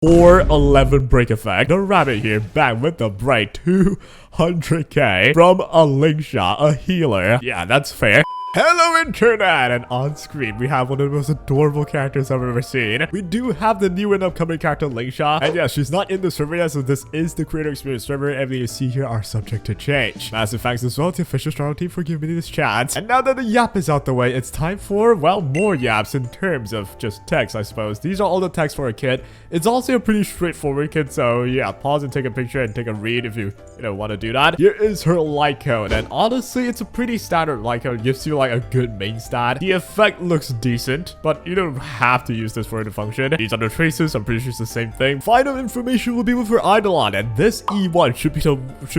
411 break effect. The rabbit here back with the break 200k from a Lingsha, a healer. Yeah, that's fair. Hello internet, and on screen we have one of the most adorable characters I've ever seen. We do have the new and upcoming character Lingsha, and yeah, she's not in the server yet, so this is the creator experience server. Everything you see here are subject to change. Massive thanks as well to the official Strato team for giving me this chance. And now that the yap is out the way, it's time for, well, more yaps in terms of just text, I suppose. These are all the text for a kid. It's also a pretty straightforward kid, so yeah, pause and take a picture and take a read if you want to do that. Here is her Lightcone, and honestly, it's a pretty standard Lightcone. Gives you like a good main stat. The effect looks decent, but you don't have to use this for it to function. These other traces, I'm pretty sure it's the same thing. Final information will be with her Eidolon, and this E1 should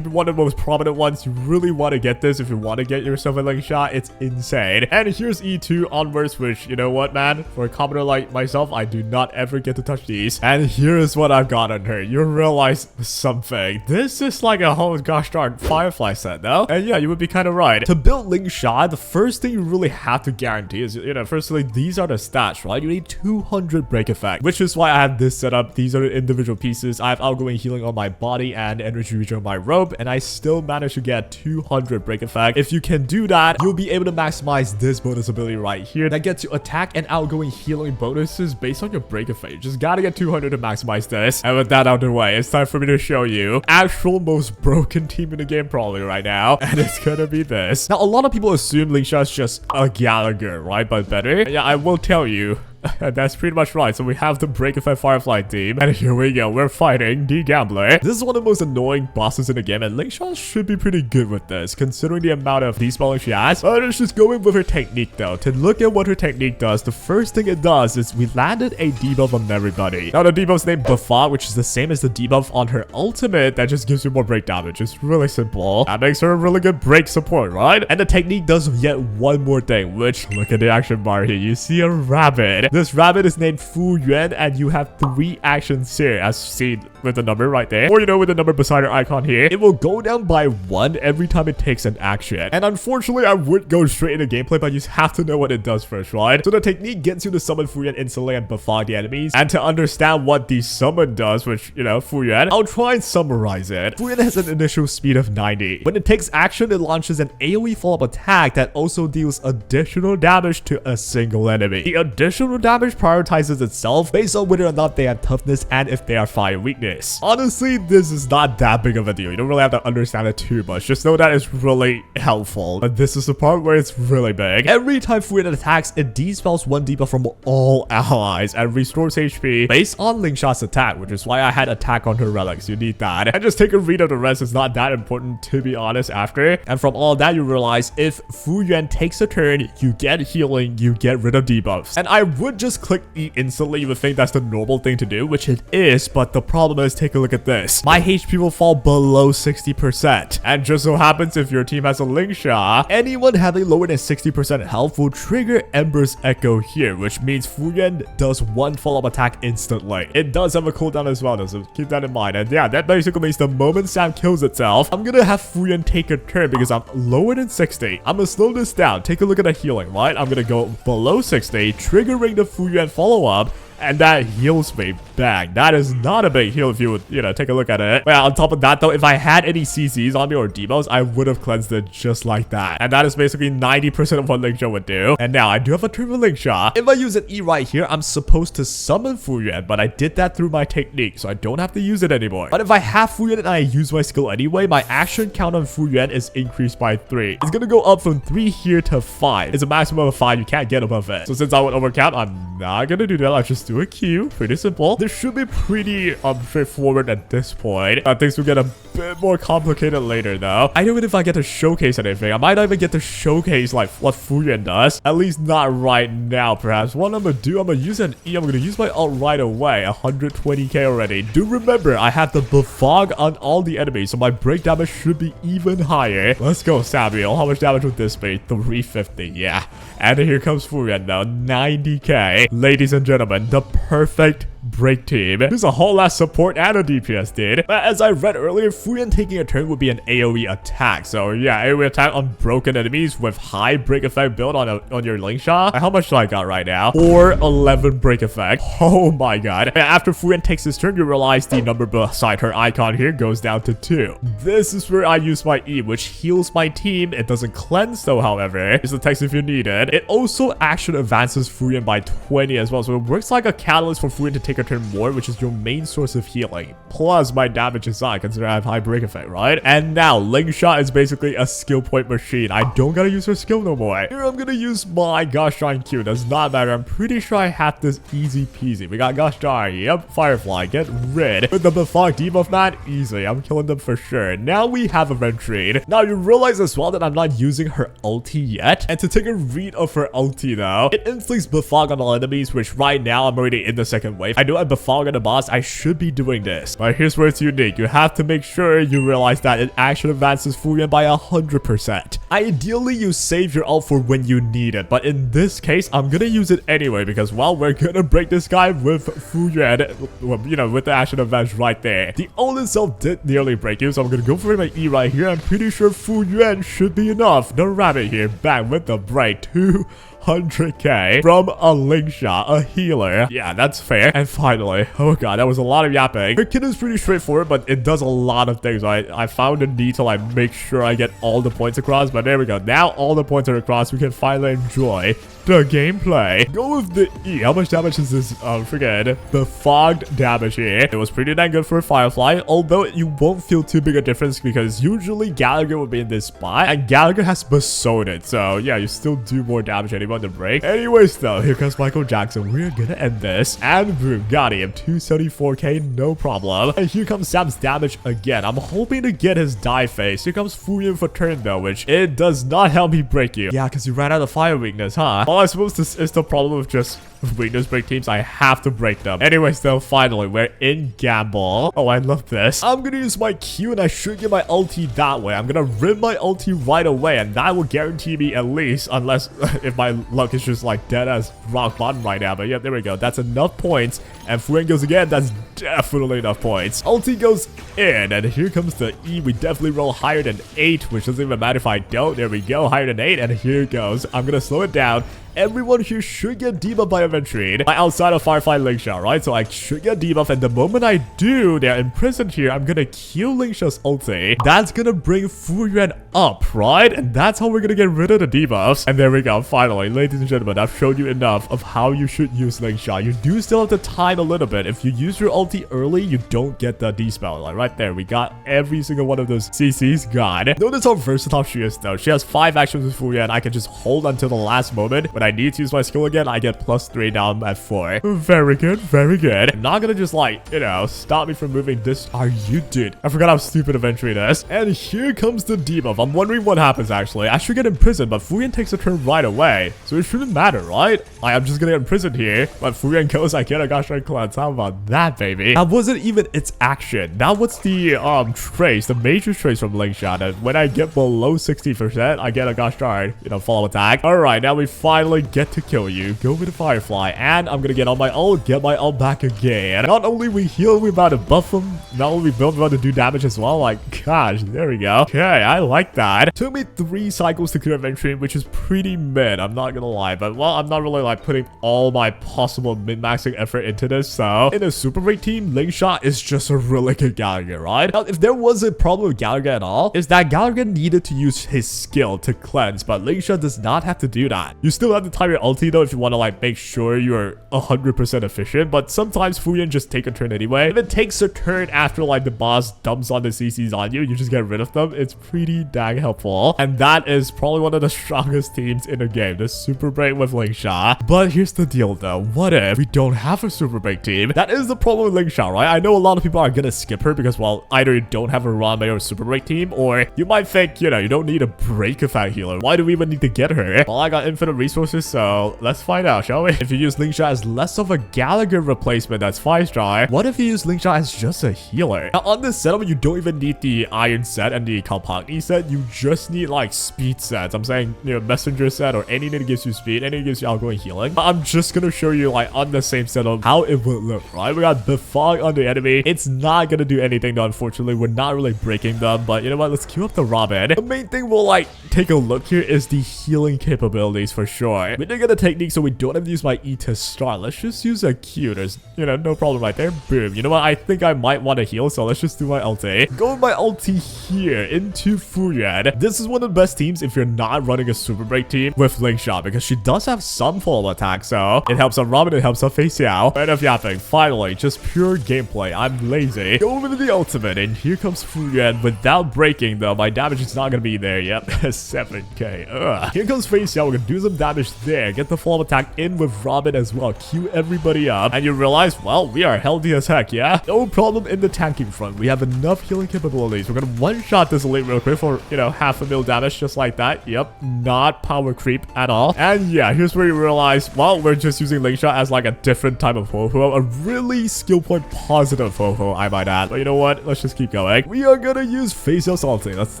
be one of the most prominent ones. You really want to get this if you want to get yourself a Lingsha. It's insane. And here's E2 onwards, which, you know what, man? For a commoner like myself, I do not ever get to touch these. And here is what I've got on her. You realize something. This is like a whole gosh darn Firefly set, though. And yeah, you would be kind of right. To build Lingsha, the first thing you really have to guarantee is, firstly, these are the stats, right? You need 200 break effect, which is why I have this set up. These are the individual pieces. I have outgoing healing on my body and energy regen on my robe, and I still managed to get 200 break effect. If you can do that, you'll be able to maximize this bonus ability right here that gets you attack and outgoing healing bonuses based on your break effect. You just gotta get 200 to maximize this. And with that out of the way, it's time for me to show you actual most broken team in the game probably right now, and it's gonna be this. Now, a lot of people assume Lingsha is just a Gallagher, right? But better. Yeah, I will tell you. That's pretty much right. So we have the Break Effect Firefly team, and here we go. We're fighting the Gambler. This is one of the most annoying bosses in the game, and Lingsha should be pretty good with this, considering the amount of despelling she has. But let's just go in with her technique, though. To look at what her technique does, the first thing it does is we landed a debuff on everybody. Now, the debuff's named Buffat, which is the same as the debuff on her ultimate that just gives you more break damage. It's really simple. That makes her a really good break support, right? And the technique does yet one more thing, which, look at the action bar here. You see a rabbit. This rabbit is named Fu Yuan, and you have 3 actions here, as seen with the number right there, or with the number beside her icon here. It will go down by 1 every time it takes an action. And unfortunately, I would go straight into gameplay, but you have to know what it does first, right? So the technique gets you to summon Fu Yuan instantly and buffog the enemies. And to understand what the summon does, which, Fu Yuan, I'll try and summarize it. Fu Yuan has an initial speed of 90. When it takes action, it launches an AoE follow-up attack that also deals additional damage to a single enemy. The additional damage prioritizes itself based on whether or not they have toughness and if they are fire weakness. Honestly, this is not that big of a deal. You don't really have to understand it too much. Just know that it's really helpful. But this is the part where it's really big. Every time Fu Yuan attacks, it dispels 1 debuff from all allies and restores HP based on Lingsha's attack, which is why I had attack on her relics. You need that. And just take a read of the rest. It's not that important, to be honest, after. And from all that, you realize if Fu Yuan takes a turn, you get healing, you get rid of debuffs. And I would just click E instantly. You would think that's the normal thing to do, which it is, but the problem is, take a look at this. My HP will fall below 60%. And just so happens, if your team has a Lingsha, anyone having lower than 60% health will trigger Ember's Echo here, which means Fu Yuan does 1 follow-up attack instantly. It does have a cooldown as well, though, so keep that in mind. And yeah, that basically means the moment Sam kills itself, I'm gonna have Fu Yuan take a turn because I'm lower than 60. I'm gonna slow this down. Take a look at the healing, right? I'm gonna go below 60, triggering the Fu Yuan follow-up, and that heals me. Bang. That is not a big heal if you would, take a look at it. Well, on top of that, though, if I had any CZs on me or debuffs, I would have cleansed it just like that. And that is basically 90% of what Lingsha would do. And now, I do have a turn with Lingsha. If I use an E right here, I'm supposed to summon Fu Yuan, but I did that through my technique, so I don't have to use it anymore. But if I have Fu Yuan and I use my skill anyway, my action count on Fu Yuan is increased by 3. It's gonna go up from 3 here to 5. It's a maximum of 5. You can't get above it. So since I would overcount, I'm not gonna do that. I'll just do a Q. Pretty simple. This should be pretty straightforward at this point. Things will get a bit more complicated later, though. I don't know if I get to showcase anything. I might not even get to showcase like what Fu Yuan does. At least not right now, perhaps. What I'm gonna do, I'm gonna use an E. I'm gonna use my ult right away. 120k already. Do remember, I have the buffog on all the enemies, so my break damage should be even higher. Let's go, Samuel. How much damage would this be? 350. Yeah. And here comes Fu Yuan now. 90k. Ladies and gentlemen, the perfect break team. There's a whole lot of support and a DPS, dude. But as I read earlier, Fuyan taking a turn would be an AoE attack. So yeah, AoE attack on broken enemies with high break effect build on your Lingsha. How much do I got right now? 411 break effect. Oh my god. And after Fuyan takes his turn, you realize the number beside her icon here goes down to 2. This is where I use my E, which heals my team. It doesn't cleanse though, however. Here's the text if you need it. It also action advances Fuyan by 20 as well. So it works like a catalyst for Fuyan to take a turn more, which is your main source of healing. Plus my damage is high, considering I have high break effect, right? And now Lingsha is basically a skill point machine. I don't gotta use her skill no more. Here I'm gonna use my Gosh Darn Q. Does not matter. I'm pretty sure I have this easy peasy. We got Gosh Darn. Yep. Firefly. Get rid. With the Befog debuff, man. Easy. I'm killing them for sure. Now we have a Ventrine. Now you realize as well that I'm not using her ulti yet. And to take a read of her ulti though, it inflicts Befog on all enemies, which right now I'm already in the second wave. I know I Befog on the boss. I should be doing this. But here's where it's unique. You have to make sure you realize that it actually advances Fuyan by 100%. Ideally, you save your ult for when you need it. But in this case, I'm gonna use it anyway because, well, we're gonna break this guy with Fuyan, you know, with the action advantage right there. The ult itself did nearly break you, so I'm gonna go for my E right here. I'm pretty sure Fuyan should be enough. The rabbit here, back with the bright 200k from a Lingsha, a healer. Yeah, that's fair. And finally, oh god, that was a lot of yapping. Her kit is pretty straightforward, but it does a lot of things. I found a need to like make sure I get all the points across, but there we go. Now all the points are across. We can finally enjoy the gameplay. Go with the E. How much damage is this? Forget the fogged damage here. It was pretty dang good for a Firefly, although you won't feel too big a difference because usually Gallagher would be in this spot, and Gallagher has besotted. So yeah, you still do more damage anyway on the break. Anyways though, here comes Michael Jackson. We're gonna end this, and boom, got him. 274k, no problem. And here comes Sam's damage again. I'm hoping to get his die phase. Here comes Fuyan for turn though, which it does not help me break you. Yeah, because you ran out of fire weakness, huh? Well, I suppose this is the problem with just weakness break teams. I have to break them. Anyways though, finally, we're in Gamble. Oh, I love this. I'm gonna use my Q and I should get my ulti that way. I'm gonna rim my ulti right away, and that will guarantee me at least, unless if my luck is just like dead as rock bottom right now. But yeah, there we go. That's enough points. And Fuyan goes again. That's definitely enough points. Ulti goes in, and here comes the E. We definitely roll higher than 8, which doesn't even matter if I don't. There we go, higher than 8, and here it goes. I'm gonna slow it down. Everyone here should get debuffed by a Ventrine outside of Firefly Lingsha, right? So I should get debuffed, and the moment I do, they're imprisoned here. I'm gonna kill Lingsha's ulti. That's gonna bring Fuyan up, right? And that's how we're gonna get rid of the debuffs. And there we go. Finally, ladies and gentlemen, I've showed you enough of how you should use Lingsha. You do still have to time a little bit. If you use your ulti early, you don't get the D-spell. Like right there, we got every single one of those CCs gone. Notice how versatile she is though. She has 5 actions with Fuyan. I can just hold until the last moment. When I need to use my skill again, I get +3. Now I'm at 4. Very good, very good. I'm not gonna just like, you know, stop me from moving this. Are you, dude? I forgot how stupid Ventrine is. And here comes the debuff. I'm wondering what happens actually. I should get imprisoned, but Fuyan takes a turn right away. So it shouldn't matter, right? I'm just gonna get imprisoned here. But Fuyan goes, I get a Gosh Darn Cleanse. How about that, baby? That wasn't even its action. Now what's the trace, the major trace from Lingsha? That when I get below 60%, I get a Gosh Darn, you know, follow attack. Alright, now we finally get to kill you. Go with the Firefly, and I'm gonna get on my ult, get my ult back again. Not only we heal, we about to buff them. Not only we build, we about to do damage as well. Like, gosh, there we go. Okay, I like that. Took me 3 cycles to clear Ventrine, which is pretty mid. I'm not gonna lie, but well, I'm not really like putting all my possible min-maxing effort into this. So in a Superbreak team, Lingsha is just a really good Gallagher, right? Now, if there was a problem with Gallagher at all, is that Gallagher needed to use his skill to cleanse, but Lingsha does not have to do that. You still have to time your ulti though if you want to like make sure you're 100% efficient, but sometimes Fuyan just take a turn anyway. If it takes a turn after like the boss dumps on the CCs on you, you just get rid of them. It's pretty dang helpful, and that is probably one of the strongest teams in the game, the Superbreak with Lingsha. But here's the deal though, what if we don't have a Superbreak team? That is the problem with Lingsha, right? I know a lot of people are gonna skip her because, well, either you don't have a Ranmei or a Superbreak team, or you might think, you know, you don't need a break effect healer. Why do we even need to get her? Well, I got infinite resources closer, so let's find out, shall we? If you use Lingsha as less of a Gallagher replacement, that's 5-star. What if you use Lingsha as just a healer? Now, on this setup, you don't even need the iron set and the Kalpagni set. You just need like speed sets. I'm saying, you know, messenger set or anything that gives you speed, anything that gives you outgoing healing. But I'm just gonna show you like on the same setup how it would look, right? We got Befog on the enemy. It's not gonna do anything though, unfortunately. We're not really breaking them, but you know what? Let's queue up the Robin. The main thing we'll like take a look here is the healing capabilities for sure. We did get a technique, so we don't have to use my E to start. Let's just use a Q. There's, you know, no problem right there. Boom. You know what? I think I might want to heal, so let's just do my ulti. Go with my ulti here into Fuyuan. This is one of the best teams if you're not running a super break team with Lingsha, because she does have some follow attack, so it helps on Robin, it helps on Fei Xiao. Enough yapping. Finally, just pure gameplay. I'm lazy. Go over to the ultimate, and here comes Fuyuan. Without breaking, though, my damage is not going to be there. Yep, 7k. Ugh. Here comes Fei Xiao. We're going to do some damage there. Get the follow attack in with Robin as well. Queue everybody up, and you realize, well, we are healthy as heck, yeah? No problem in the tanking front. We have enough healing capabilities. We're going to one-shot this elite real quick for, you know, 0.5 mil damage just like that. Yep, not power creep at all. And yeah, here's where you realize, well, we're just using Lingsha as like a different type of ho-ho, a really skill point positive ho-ho, I might add. But you know what? Let's just keep going. We are gonna use Fei Xiao's ulti. Let's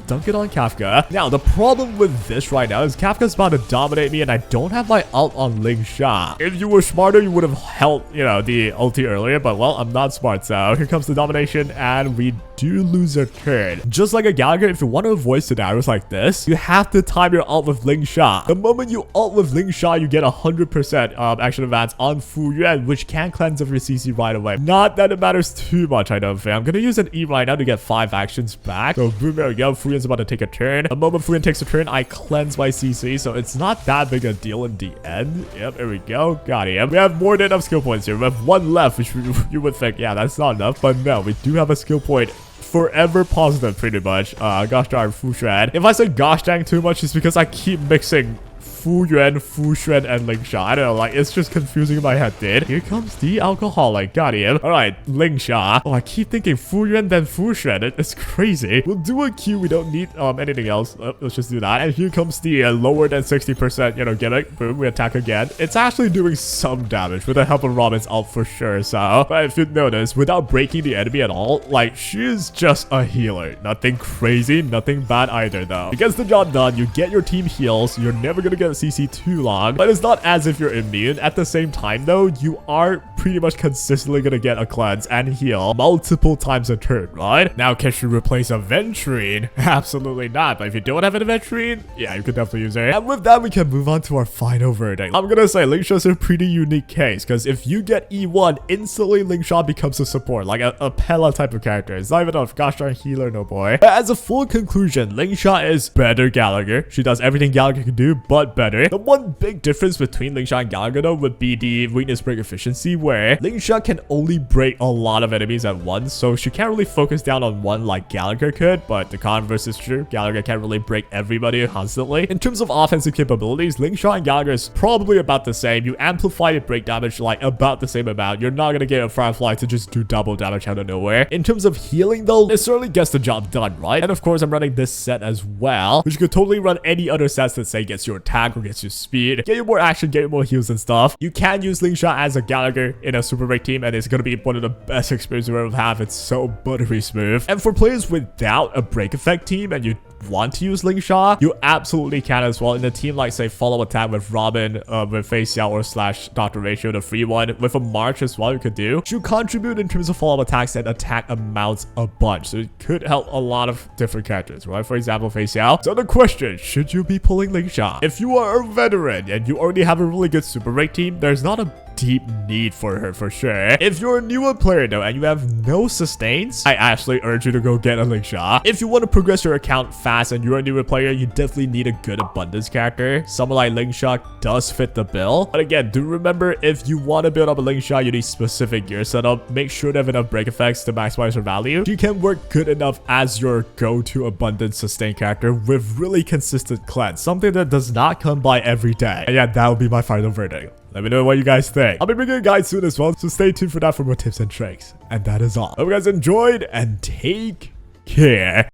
dunk it on Kafka. Now, the problem with this right now is Kafka's about to dominate me, and I don't have my ult on Lingsha. If you were smarter, you would have held, you know, the ulti earlier, but well, I'm not smart, so here comes the domination, and we do lose a turn. Just like a Gallagher, if you want to avoid scenarios like this, you have to time your ult with Lingsha. The moment you ult with Lingsha, you get 100% action advance on Fuyuan, which can cleanse of your CC right away. Not that it matters too much, I don't think. I'm gonna use an E right now to get 5 actions back. So boom, there we go. Fuyuan's about to take a turn. The moment Fuyuan takes a turn, I cleanse my CC, so it's not that big a deal in the end. Yep, there we go. Got him. We have more than enough skill points here. We have 1 left, which you would think, yeah, that's not enough. But no, we do have a skill point forever positive, pretty much. Gosh darn Fushuan. If I say gosh dang too much, it's because I keep mixing Fuyuan, Fushuan, and Lingsha. I don't know, like, it's just confusing in my head, dude. Here comes the alcoholic. Got him. Alright, Lingsha. Oh, I keep thinking Fuyuan, then Fushuan. It's crazy. We'll do a Q. We don't need anything else. Let's just do that. And here comes the lower than 60%, you know, gimmick. Boom, we attack again. It's actually doing some damage with the help of Robin's ult for sure, so. But if you notice, without breaking the enemy at all, like, she's just a healer. Nothing crazy, nothing bad either, though. It gets the job done. You get your team heals. You're never gonna get CC too long, but it's not as if you're immune. At the same time though, you are pretty much consistently gonna get a cleanse and heal multiple times a turn, right? Now, can you replace a Ventrine? Absolutely not, but if you don't have an Ventrine, yeah, you could definitely use it. And with that, we can move on to our final verdict. I'm gonna say Lingsha's a pretty unique case, because if you get E1, instantly Lingsha becomes a support, like a Pella type of character. It's not even a gosh darn healer, no boy. As a full conclusion, Lingsha is better Gallagher. She does everything Gallagher can do, but better. The one big difference between Lingsha and Gallagher though would be the weakness break efficiency, where Lingsha can only break a lot of enemies at once, so she can't really focus down on one like Gallagher could, but the converse is true. Gallagher can't really break everybody constantly. In terms of offensive capabilities, Lingsha and Gallagher is probably about the same. You amplify the break damage like about the same amount. You're not gonna get a Firefly to just do double damage out of nowhere. In terms of healing though, it certainly gets the job done, right? And of course, I'm running this set as well, which you could totally run any other sets that say gets your attack or gets you speed, get you more action, get you more heals and stuff. You can use Lingsha as a Gallagher in a super break team, and it's gonna be one of the best experiences you ever have. It's so buttery smooth. And for players without a break effect team and you want to use Lingsha, you absolutely can as well in a team like say follow attack with Robin, with Fei Xiao or slash Dr. Ratio, the free one, with a March as well you could do. You contribute in terms of follow attacks and attack amounts a bunch, so it could help a lot of different characters, right? For example, Fei Xiao. So the question, should you be pulling Lingsha? If you are a veteran and you already have a really good super break team, there's not a deep need for her for sure. If you're a newer player though and you have no sustains, I actually urge you to go get a Lingsha. If you want to progress your account fast and you're a newer player, you definitely need a good abundance character. Someone like Lingsha does fit the bill. But again, do remember, if you want to build up a Lingsha, you need specific gear setup. Make sure to have enough break effects to maximize her value. She can work good enough as your go-to abundance sustain character with really consistent cleanse, something that does not come by every day. And yeah, that will be my final verdict. Let me know what you guys think. I'll be bringing a guide soon as well, so stay tuned for that for more tips and tricks. And that is all. Hope you guys enjoyed, and take care.